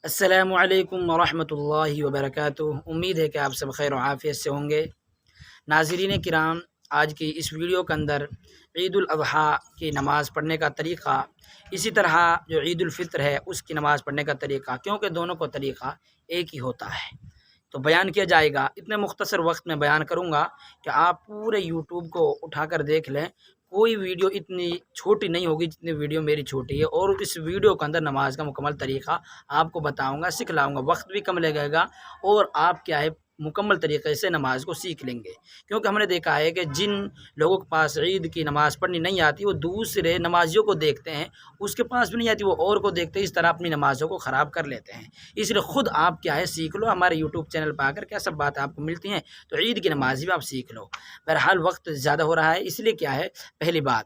السلام علیکم ورحمۃ اللہ وبرکاتہ۔ امید ہے کہ آپ سب خیر و عافیت سے ہوں گے۔ ناظرین کرام، آج کی اس ویڈیو کے اندر عید الاضحیٰ کی نماز پڑھنے کا طریقہ، اسی طرح جو عید الفطر ہے اس کی نماز پڑھنے کا طریقہ، کیونکہ دونوں کا طریقہ ایک ہی ہوتا ہے، تو بیان کیا جائے گا۔ اتنے مختصر وقت میں بیان کروں گا کہ آپ پورے یوٹیوب کو اٹھا کر دیکھ لیں، کوئی ویڈیو اتنی چھوٹی نہیں ہوگی جتنی ویڈیو میری چھوٹی ہے، اور اس ویڈیو کے اندر نماز کا مکمل طریقہ آپ کو بتاؤں گا، سکھلاؤں گا، وقت بھی کم لگے گا، اور آپ کیا ہے مکمل طریقے سے نماز کو سیکھ لیں گے۔ کیونکہ ہم نے دیکھا ہے کہ جن لوگوں کے پاس عید کی نماز پڑھنی نہیں آتی، وہ دوسرے نمازیوں کو دیکھتے ہیں، اس کے پاس بھی نہیں آتی وہ اور کو دیکھتے ہیں، اس طرح اپنی نمازوں کو خراب کر لیتے ہیں۔ اس لیے خود آپ کیا ہے سیکھ لو، ہمارے یوٹیوب چینل پہ آ کر کیا سب باتیں آپ کو ملتی ہیں، تو عید کی نماز بھی آپ سیکھ لو۔ بہرحال وقت زیادہ ہو رہا ہے، اس لیے کیا ہے، پہلی بات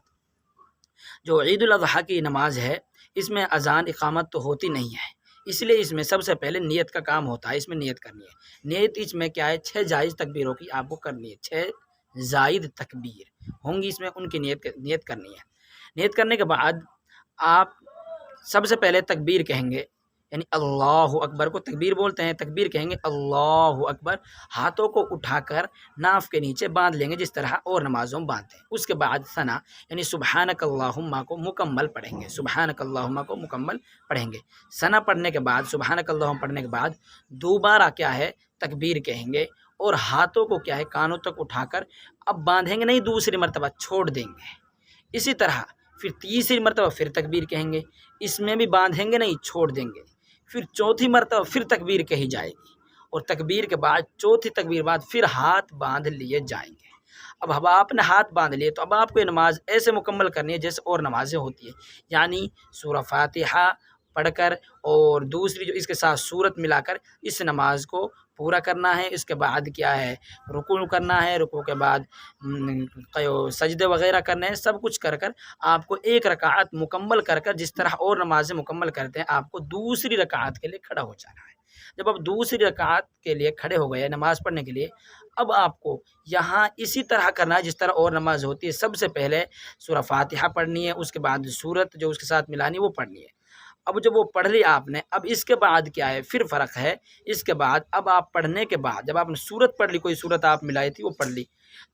جو عید الاضحیٰ کی نماز ہے اس میں اذان اقامت تو ہوتی نہیں ہے، اس لیے اس میں سب سے پہلے نیت کا کام ہوتا ہے۔ اس میں نیت کرنی ہے، نیت اس میں کیا ہے 6 جائز تکبیروں کی آپ کو کرنی ہے، 6 زائد تکبیر ہوں گی اس میں، ان کی نیت کرنی ہے۔ نیت کرنے کے بعد آپ سب سے پہلے تکبیر کہیں گے، یعنی اللہ اکبر کو تکبیر بولتے ہیں، تکبیر کہیں گے اللہ اکبر، ہاتھوں کو اٹھا کر ناف کے نیچے باندھ لیں گے جس طرح اور نمازوں میں باندھتے ہیں۔ اس کے بعد ثنا یعنی سبحانک اللہم کو مکمل پڑھیں گے، سبحانک اللہم کو مکمل پڑھیں گے۔ ثنا پڑھنے کے بعد، سبحانک اللہم پڑھنے کے بعد دوبارہ کیا ہے تکبیر کہیں گے، اور ہاتھوں کو کیا ہے کانوں تک اٹھا کر اب باندھیں گے نہیں، دوسری مرتبہ چھوڑ دیں گے۔ اسی طرح پھر تیسری مرتبہ پھر تکبیر کہیں گے، اس میں بھی باندھیں گے نہیں، چھوڑ دیں گے۔ پھر چوتھی مرتبہ پھر تکبیر کہی جائے گی، اور تکبیر کے بعد چوتھی تکبیر بعد پھر ہاتھ باندھ لیے جائیں گے۔ اب آپ نے ہاتھ باندھ لیے تو اب آپ کو یہ نماز ایسے مکمل کرنی ہے جیسے اور نمازیں ہوتی ہیں، یعنی سورہ فاتحہ پڑھ کر اور دوسری جو اس کے ساتھ سورت ملا کر اس نماز کو پورا کرنا ہے۔ اس کے بعد کیا ہے رکوع کرنا ہے، رکوع کے بعد سجدے وغیرہ کرنے ہیں، سب کچھ کر کر آپ کو ایک رکعت مکمل کر کر جس طرح اور نمازیں مکمل کرتے ہیں آپ کو دوسری رکعت کے لیے کھڑا ہو جانا ہے۔ جب آپ دوسری رکعت کے لیے کھڑے ہو گئے نماز پڑھنے کے لیے، اب آپ کو یہاں اسی طرح کرنا ہے جس طرح اور نماز ہوتی ہے۔ سب سے پہلے سورہ فاتحہ پڑھنی ہے، اس کے بعد سورت جو اس کے ساتھ ملانی ہے وہ پڑھنی ہے۔ اب جب وہ پڑھ لی آپ نے، اب اس کے بعد کیا ہے پھر فرق ہے، اس کے بعد اب آپ پڑھنے کے بعد جب آپ نے سورت پڑھ لی، کوئی سورت آپ ملائی تھی وہ پڑھ لی،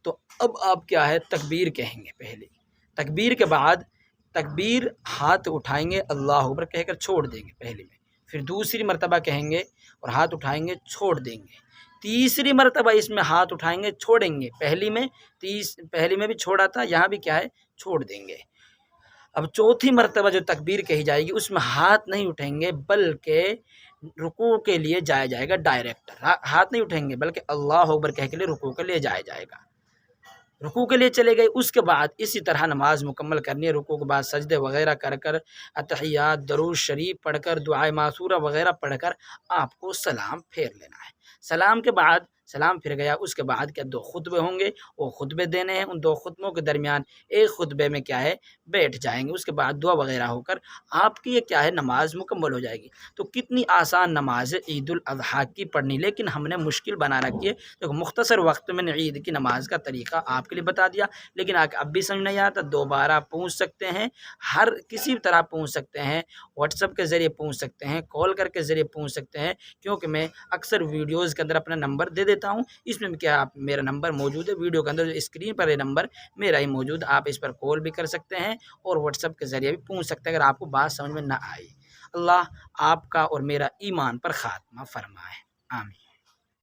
تو اب آپ کیا ہے تکبیر کہیں گے۔ پہلے تکبیر کے بعد تکبیر ہاتھ اٹھائیں گے اللہ اکبر کہہ کر چھوڑ دیں گے پہلے میں، پھر دوسری مرتبہ کہیں گے اور ہاتھ اٹھائیں گے چھوڑ دیں گے، تیسری مرتبہ اس میں ہاتھ اٹھائیں گے چھوڑیں گے، پہلی میں بھی چھوڑا تھا، یہاں بھی کیا ہے چھوڑ دیں گے۔ اب چوتھی مرتبہ جو تکبیر کہی جائے گی اس میں ہاتھ نہیں اٹھیں گے، بلکہ رکوع کے لیے جایا جائے گا ڈائریکٹ، ہاتھ نہیں اٹھیں گے بلکہ اللہ اکبر کہہ کے لیے رکوع کے لیے جایا جائے گا، رکوع کے لیے چلے گئے۔ اس کے بعد اسی طرح نماز مکمل کرنی ہے، رکوع کے بعد سجدے وغیرہ کر کر اتحیات درود شریف پڑھ کر دعائے معثورہ وغیرہ پڑھ کر آپ کو سلام پھیر لینا ہے۔ سلام کے بعد سلام پھر گیا، اس کے بعد کیا 2 خطبے ہوں گے، وہ خطبے دینے ہیں، ان 2 خطبوں کے درمیان ایک خطبے میں کیا ہے بیٹھ جائیں گے، اس کے بعد دعا وغیرہ ہو کر آپ کی یہ کیا ہے نماز مکمل ہو جائے گی۔ تو کتنی آسان نماز ہے عید الاضحیٰ کی پڑھنی، لیکن ہم نے مشکل بنا رکھی ہے۔ تو مختصر وقت میں نے عید کی نماز کا طریقہ آپ کے لیے بتا دیا، لیکن اب بھی سمجھ نہیں آتا دوبارہ پوچھ سکتے ہیں، ہر کسی طرح پوچھ سکتے ہیں، واٹس ایپ کے ذریعے پوچھ سکتے ہیں، کال کر کے ذریعے پوچھ سکتے ہیں، کیونکہ میں اکثر ویڈیوز کے اندر اپنا نمبر دے دیتا ہوں۔ اس میں کیا آپ میرا نمبر موجود ہے ویڈیو کے اندر، جو اسکرین پر یہ نمبر میرا ہی موجود، آپ اس پر کال بھی کر سکتے ہیں اور واٹس ایپ کے ذریعے بھی پوچھ سکتے ہیں اگر آپ کو بات سمجھ میں نہ آئی۔ اللہ آپ کا اور میرا ایمان پر خاتمہ فرمائے، آمین۔